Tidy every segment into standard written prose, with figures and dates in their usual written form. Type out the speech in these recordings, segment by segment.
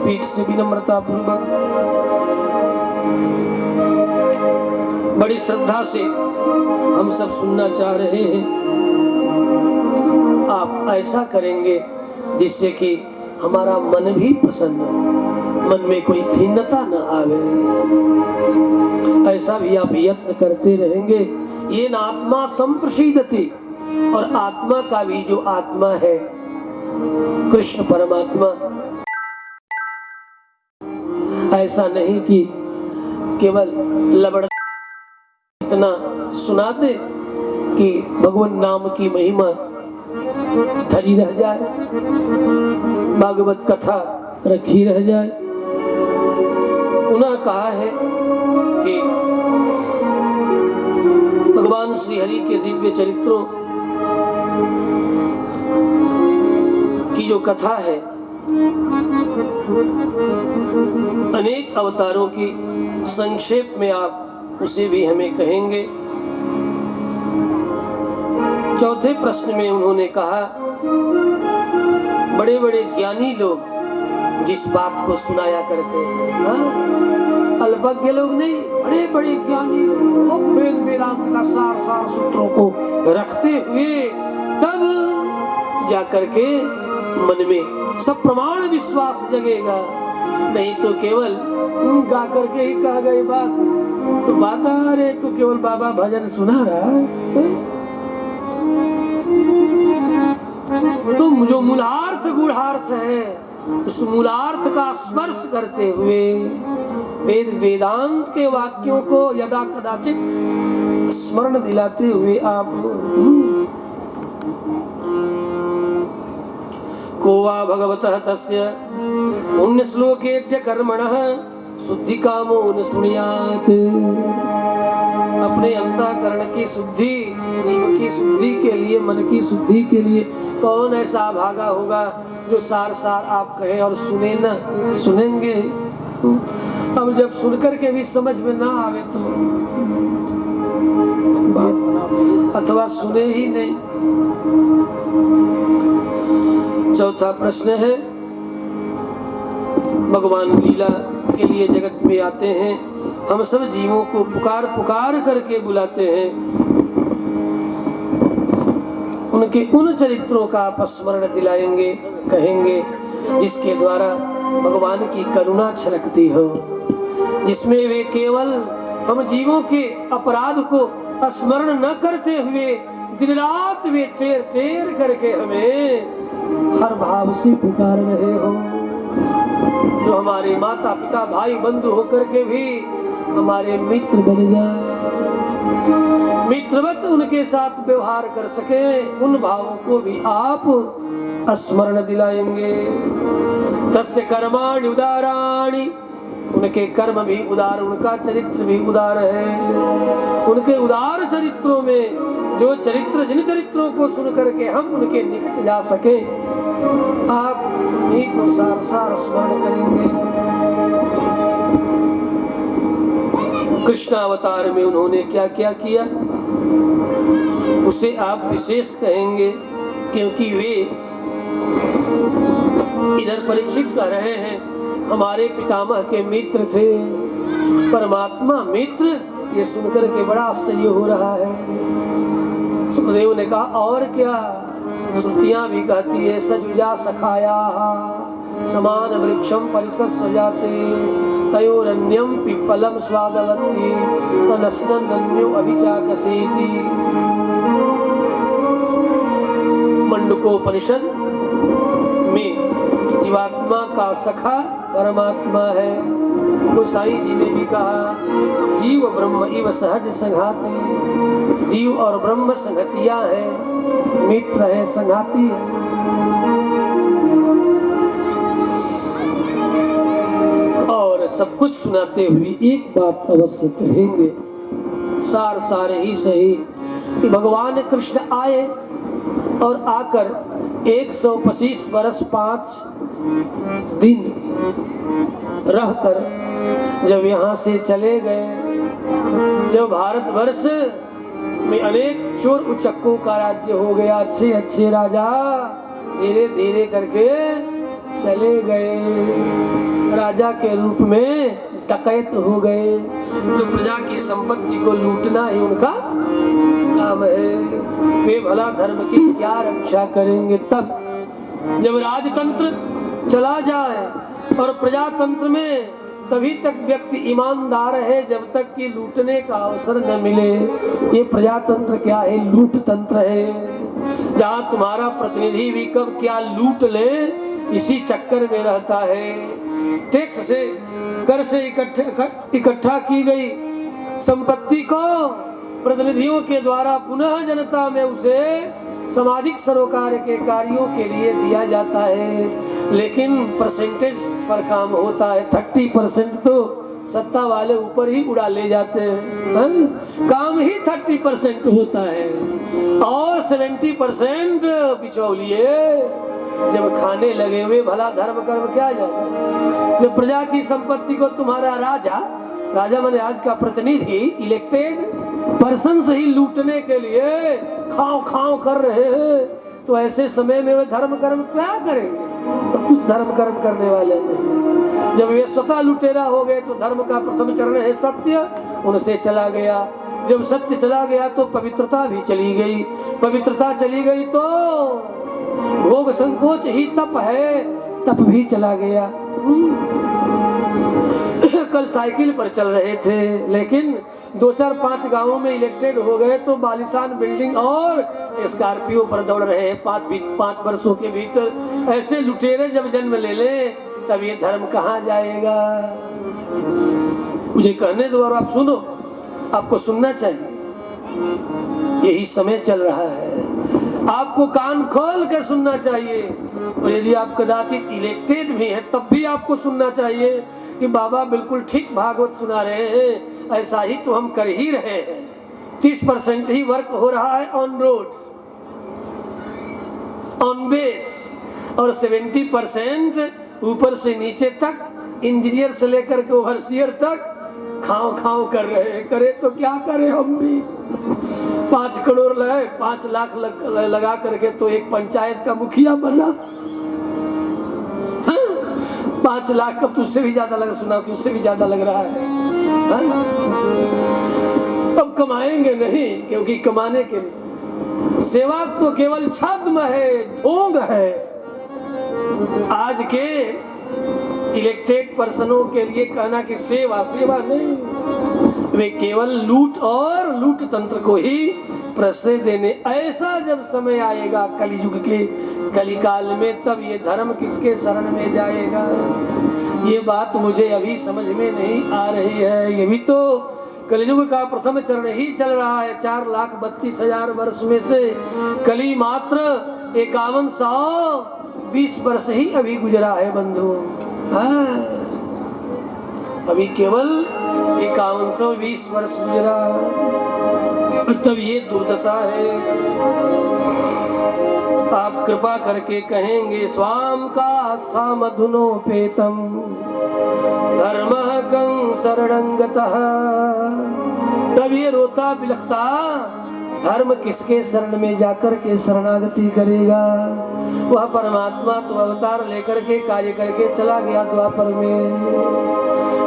पीठ से विनम्रता पूर्वक बड़ी श्रद्धा से हम सब सुनना चाह रहे हैं। आप ऐसा करेंगे जिससे कि हमारा मन भी प्रसन्न हो, मन में कोई खिन्नता न आवे। ऐसा भी आप यत्न करते रहेंगे। ये न आत्मा संप्रसीदति, और आत्मा का भी जो आत्मा है कृष्ण परमात्मा, ऐसा नहीं कि केवल लबड़ इतना सुना दे कि भगवान नाम की महिमा धरी रह जाए, भागवत कथा रखी रह जाए। उन्होंने कहा है कि भगवान श्री हरि के दिव्य चरित्रों की जो कथा है, अनेक अवतारों की संक्षेप में आप उसे भी हमें कहेंगे। चौथे प्रश्न में उन्होंने कहा, बड़े बड़े ज्ञानी लोग जिस बात को सुनाया करते हैं, अल्पज्ञ लोग नहीं, बड़े बड़े ज्ञानी लोग वेद वेदांत का सार सूत्रों को रखते हुए तब जाकर के मन में सब प्रमाण विश्वास जगेगा। नहीं तो केवल गा करके ही कहा गई बात तो बात आ रहे तो केवल बाबा भजन सुना रहा है। तो जो मूलार्थ गूढ़ार्थ है, उस मूलार्थ का स्पर्श करते हुए वेद वेदांत के वाक्यों को यदा कदाचित स्मरण दिलाते हुए आप को वा भगवतः तस्य पुण्य श्लोकेत्य कर्मणः शुद्धि कामो न सुनियात। अपने अंतःकरण की शुद्धि, जीव की शुद्धि के लिए, मन की शुद्धि के लिए कौन ऐसा भागा होगा जो सार सार आप कहें और सुने ना, सुनेंगे। अब जब सुनकर के भी समझ में ना आवे तो बात, अथवा सुने ही नहीं। चौथा प्रश्न है, भगवान लीला के लिए जगत में आते हैं, हम सब जीवों को पुकार पुकार करके बुलाते हैं। उनके उन चरित्रों का आप स्मरण दिलाएंगे, कहेंगे जिसके द्वारा भगवान की करुणा छलकती हो, जिसमें वे केवल हम जीवों के अपराध को स्मरण न करते हुए दिन रात वे टेर टेर करके हमें हर भाव से पुकार रहे हो। जो हमारे माता पिता भाई बंधु होकर के भी हमारे मित्र बन जाए, मित्रवत उनके साथ व्यवहार कर सके, उन भावों को भी आप स्मरण दिलाएंगे। तस्य कर्माणि उदाराणि, उनके कर्म भी उदार, उनका चरित्र भी उदार है। उनके उदार चरित्रों में जो चरित्र, जिन चरित्रों को सुन करके हम उनके निकट जा सके, आप उन्हीं को सार सार स्मरण करेंगे। कृष्ण अवतार में उन्होंने क्या क्या किया उसे आप विशेष कहेंगे, क्योंकि वे इधर परीक्षित कर रहे हैं हमारे पितामह के मित्र थे, परमात्मा मित्र, ये सुनकर के बड़ा आश्चर्य हो रहा है। सुखदेव ने कहा और क्या, श्रुतियां भी कहती है, सजुजा सखाया समान वृक्षम परिसस्व जाते तयोरन्यम पिप्पलम स्वादवती नस्नन्यो अभिचाकसेति। मंडूकोपनिषद में जीवात्मा का सखा परमात्मा है। गोसाई जी ने भी कहा, जीव ब्रह्म इव सहज संघाती, जीव और ब्रह्म संगतिया है, मित्र है, संघाती है। और सब कुछ सुनाते हुए एक बात अवश्य कहेंगे, सार सारे ही सही, कि भगवान कृष्ण आए और आकर 125 बरस 5 दिन रहकर जब यहाँ से चले गए, जब भारतवर्ष में अनेक चोर उचक्कों का राज्य हो गया, अच्छे अच्छे राजा धीरे धीरे करके चले गए। राजा के रूप में डकैत हो गए। जो प्रजा की संपत्ति को लूटना ही उनका काम है, वे भला धर्म की क्या रक्षा करेंगे। तब जब राजतंत्र चला जाए और प्रजातंत्र में तभी तक व्यक्ति ईमानदार है जब तक कि लूटने का अवसर न मिले। ये प्रजातंत्र क्या है? लूट तंत्र है, जहाँ तुम्हारा प्रतिनिधि भी कब क्या लूट ले इसी चक्कर में रहता है। टैक्स से, कर से इकट्ठा की गई संपत्ति को प्रतिनिधियों के द्वारा पुनः जनता में उसे सामाजिक सरोकार के कार्यों के लिए दिया जाता है, लेकिन परसेंटेज पर काम होता है। 30% तो सत्ता वाले ऊपर ही उड़ा ले जाते हैं, काम ही 30% होता है और 70% बिचौलिए जब खाने लगे हुए भला धर्म कर्म क्या जाए। जब प्रजा की संपत्ति को तुम्हारा राजा माने आज का प्रतिनिधि इलेक्टेड पर्सन से ही लूटने के लिए खाओ खाओ कर रहे हैं, तो ऐसे समय में वे धर्म कर्म क्या करेंगे? तो कुछ धर्म कर्म करने वाले नहीं। जब वे स्वतः लुटेरा हो गए तो धर्म का प्रथम चरण है सत्य, उनसे चला गया। जब सत्य चला गया तो पवित्रता भी चली गई, पवित्रता चली गई तो भोग संकोच ही तप है, तप भी चला गया। कल साइकिल पर चल रहे थे, लेकिन 2-4-5 गांवों में इलेक्टेड हो गए तो बालिशान बिल्डिंग और स्कॉर्पियो पर दौड़ रहे हैं 5 वर्षों के भीतर। ऐसे लुटेरे जब जन्म ले ले तब ये धर्म कहाँ जाएगा? मुझे कहने दो और आप सुनो, आपको सुनना चाहिए। यही समय चल रहा है, आपको कान खोल कर सुनना चाहिए। और यदि आप कदाचित इलेक्टेड भी हैं तब भी आपको सुनना चाहिए कि बाबा बिल्कुल ठीक भागवत सुना रहे हैं, ऐसा ही तो हम कर ही रहे हैं। 30% ही वर्क हो रहा है ऑन रोड, ऑन बेस, और 70% ऊपर से नीचे तक इंजीनियर से लेकर के ओवरसियर तक खाओ खाओ कर रहे हैं। करे तो क्या करें हम भी? 5 करोड़ लगे, 5 लाख लगा करके तो एक पंचायत का मुखिया बना। 5 लाख कब? तो उससे भी ज्यादा लग, सुना कि उससे भी ज्यादा लग रहा है। अब कमाएंगे नहीं, क्योंकि कमाने के लिए सेवा तो केवल छद्म है, ढोंग है। आज के इलेक्टेड पर्सनों के लिए कहना कि सेवा नहीं, वे केवल लूट और लूट तंत्र को ही प्रश्रय देने। ऐसा जब समय आएगा कलयुग के कलिकाल में, तब ये धर्म किसके शरण में जाएगा? ये बात मुझे अभी समझ में नहीं आ रही है। ये भी तो कलयुग का प्रथम चरण ही चल रहा है। 4,32,000 वर्ष में से कली मात्र 5120 वर्ष ही अभी गुजरा है बंधु। अभी केवल 5120 वर्ष गुजरा, तब ये दुर्दशा है। आप कृपा करके कहेंगे स्वाम का मधुनोपेतम धर्म कं शरणंगतः, तब ये रोता बिलखता धर्म किसके शरण में जाकर के शरणागति करेगा? वह परमात्मा तो अवतार लेकर के कार्य करके चला गया द्वापर में।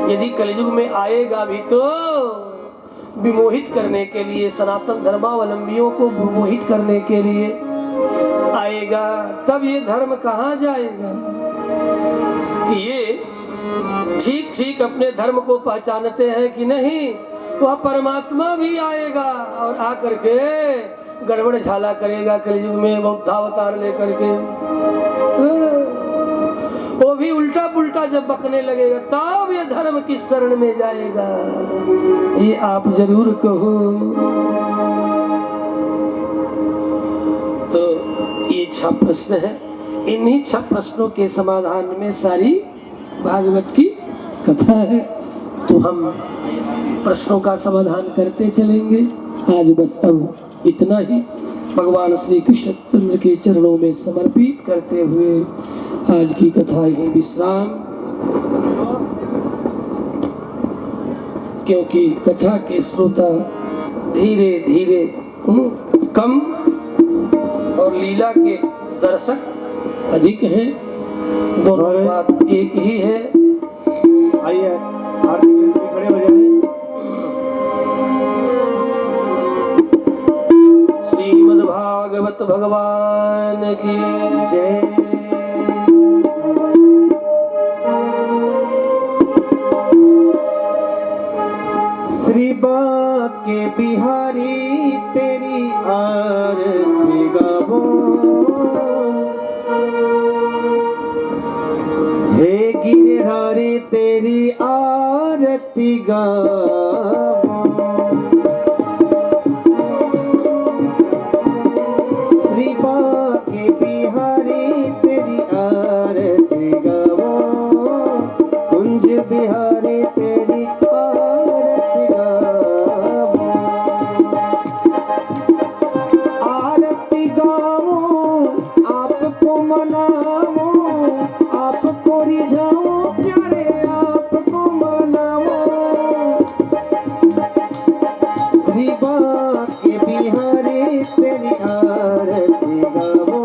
यदि कलयुग में आएगा भी तो विमोहित करने के लिए, सनातन धर्मावलंबियों को विमोहित करने के लिए आएगा। तब ये धर्म कहाँ जाएगा? कि ये ठीक अपने धर्म को पहचानते हैं कि नहीं? वह परमात्मा भी आएगा और आकर के गड़बड़ झाला करेगा कलयुग में बौद्धावतार लेकर के। वो भी उल्टा पुल्टा जब बकने लगेगा तब ये धर्म किस शरण में जाएगा? ये आप जरूर कहो। तो ये 6 प्रश्न है, इन्हीं 6 प्रश्नों के समाधान में सारी भागवत की कथा है। तो हम प्रश्नों का समाधान करते चलेंगे। आज बस अब इतना ही भगवान श्री कृष्ण चंद्र के चरणों में समर्पित करते हुए आज की कथा ही विश्राम, क्योंकि कथा के श्रोता धीरे धीरे कम और लीला के दर्शक अधिक हैं। दोनों बात एक ही है। भगवान की जय। श्री बांके बिहारी तेरी आरती गावो, हे गिरधारी तेरी आरती गावो। श्री बांके बिहारी तेरी आरती गावो, कुंज बिहारी तेरी आरती गावो। आरती गावो आपको मनावो, आपको रिझाओ प्यारे आपको मनावो। श्री बांके बिहारी तेरी आरती गावो,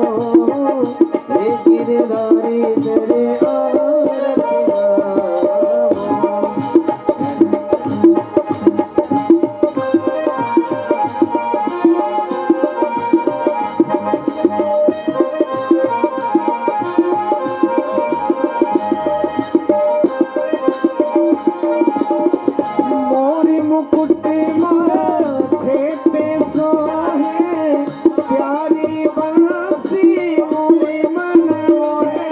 हे गिरधारी तेरे आरती गावो। मोरी मुकुट माथे पे सोहे, प्यारी बंसी मोरे मन मोहे।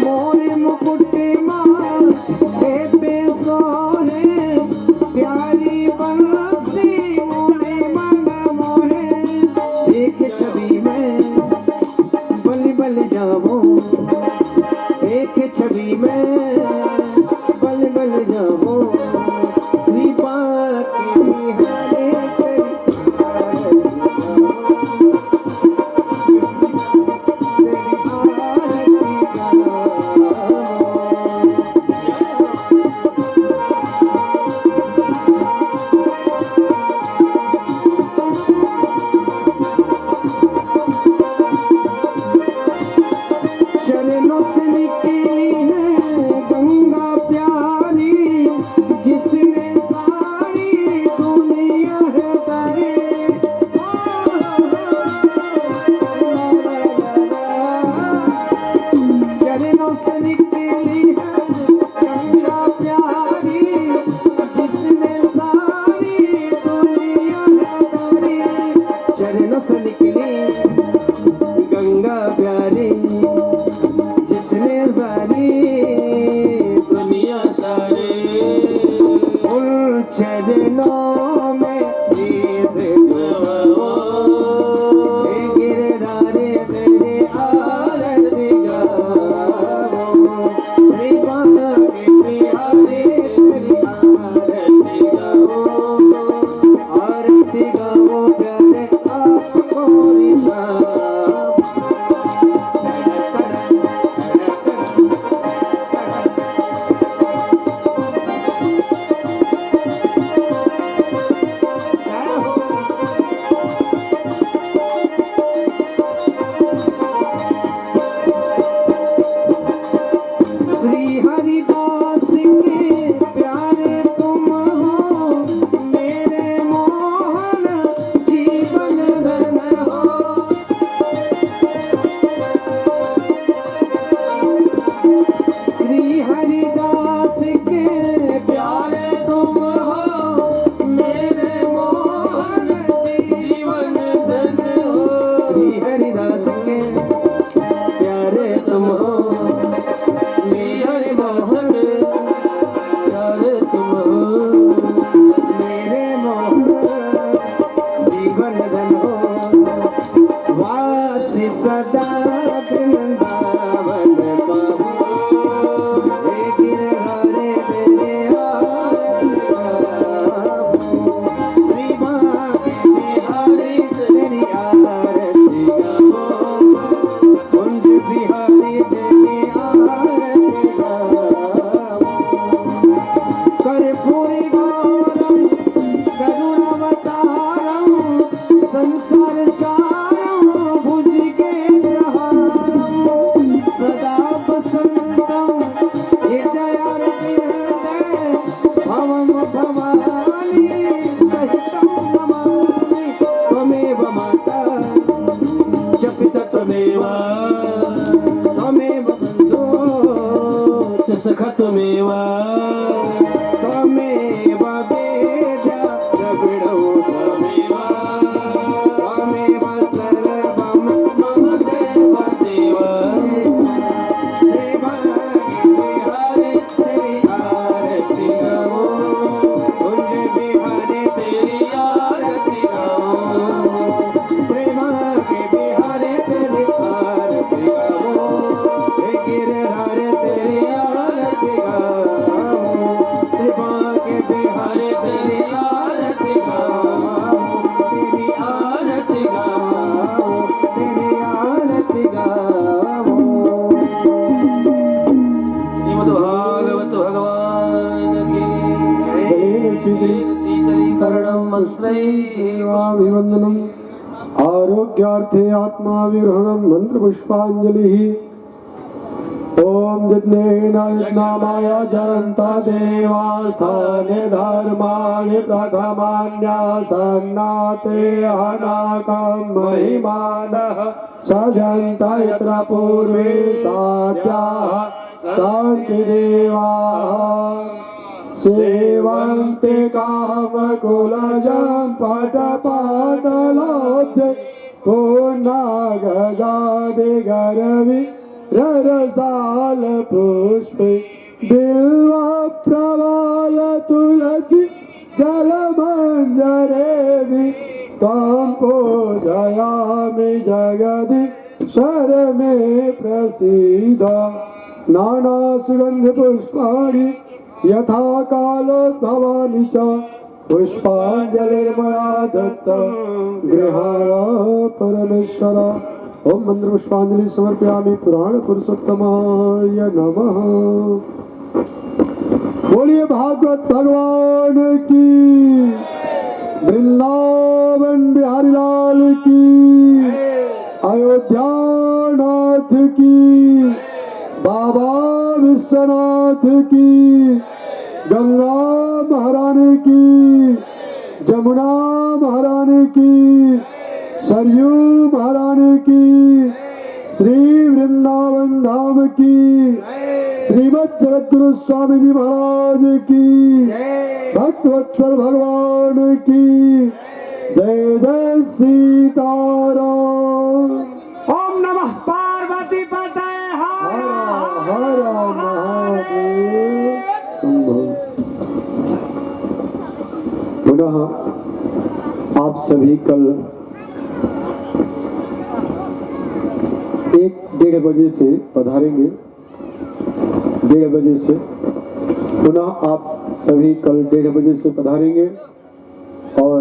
मोरी मुकुट माथे पे सोहे, प्यारी बंसी मोरे मन मोहे। एक छवि में बल बल जावो, एक छवि में बल बल जावो। श्री बांके बिहारी तेरी आरती गावो, तेरी आरती गावो। चरणों से निकली है गंगा प्यारी, जिसने सारी दुनिया है तारी। चरणों से निकली है गंगा प्यारी, जिसने सारी दुनिया है तारी। चरणों से निकली गंगा प्यारी, जिसने सारी दुनिया सारी। उन चरणों में शीश झुकाओ, हे गिरधारी तेरी आरती गावो। श्री बांके बिहारी तेरी आरती गावो, आरती गावो प्यारे आपको रिझाओ। श्री हरिदास के प्यारे तुम हो, मेरे मोहन जीवन धन हो। श्री हरिदास के प्यारे तुम हो, मेरे मोहन जीवन धन हो। श्री हरिदास के प्यारे तुम हो, श्री हरिदास के प्यारे तुम हो, मेरे मोहन जीवन धन हो। वासी सदा वृंदावन पावो, हे गिरधारी तेरे आरती गावो। श्री बांके बिहारी तेरी आरती गावो, कुंज बिहारी तेरी आरती गावो। कर्पूरी गौरम करुणावतारम, संसार सारम भुजगेन्द्रहारम। त्वमेव त्वमेव बन्धो च सखा त्वमेव त्वमेव वेद्या द्रविडो त्वमेव त्वमेव सर्वं मम देव देव देवा बिहारी तेरी आरती गाओ कुंज बिहारी तेरी आरती गाओ प्रेमा के बिहारी तेरी आरती गाओ हे गिरधारी तेरी आरती गाओ प्रेमा के बिहारी तेरी आरती गाओ तेरी आरती गाओ तेरी आरती गाओ श्रीमद् भागवत भगवान की शीतलीकरणं मंत्रैवाभिवन्दनम् आरोग्यार्थे आत्मा विग्रहणं मंत्र पुष्पांजलि ओम यज्ञेन यज्ञामाय जयन्ता देवास्थाने धर्माणि प्रथमान्यासन्नाते अनाकं महिमानः सजन्ता यत्र पूर्वे साध्याः सन्ति देवाः सेवन्ते कामकुलजं पटपाटलोद्य पूर्णागजादिगरवि ररसाल पुष्पे बिल्वप्रवाल तुलसी जलमञ्जरेवि त्वं पूजयामि जगदि शरमे प्रसीद नानासुगन्धपुष्पाणि यथा कालोद्भवानि च पुष्पाञ्जलिर्मया दत्त गृहाण परमेश्वर ओम मंत्र पुष्पांजलि समर्पयामि पुराण पुरुषोत्तमाय नमः। बोलिए भागवत भगवान की, वृंदावन बिहारी लाल की, अयोध्या नाथ की, बाबा विश्वनाथ की, गंगा महारानी की, जमुना महारानी की, सरयू महारानी की, श्री वृंदावन धाम की, श्रीमद जगद्गुरु स्वामी जी महाराज की, भक्तवत्सल भगवान की जय जय सीताराम। ओम नमः पार्वती पते हर हर महादेव। पुनः आप सभी कल 1-1:30 बजे से पधारेंगे। 1:30 बजे से पुनः आप सभी कल 1:30 बजे से पधारेंगे और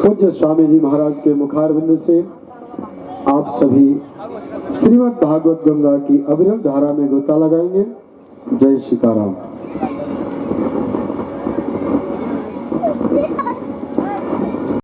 पूज्य स्वामी जी महाराज के मुखारविंद से आप सभी श्रीमद् भागवत गंगा की अविरल धारा में गोता लगाएंगे। जय सीताराम।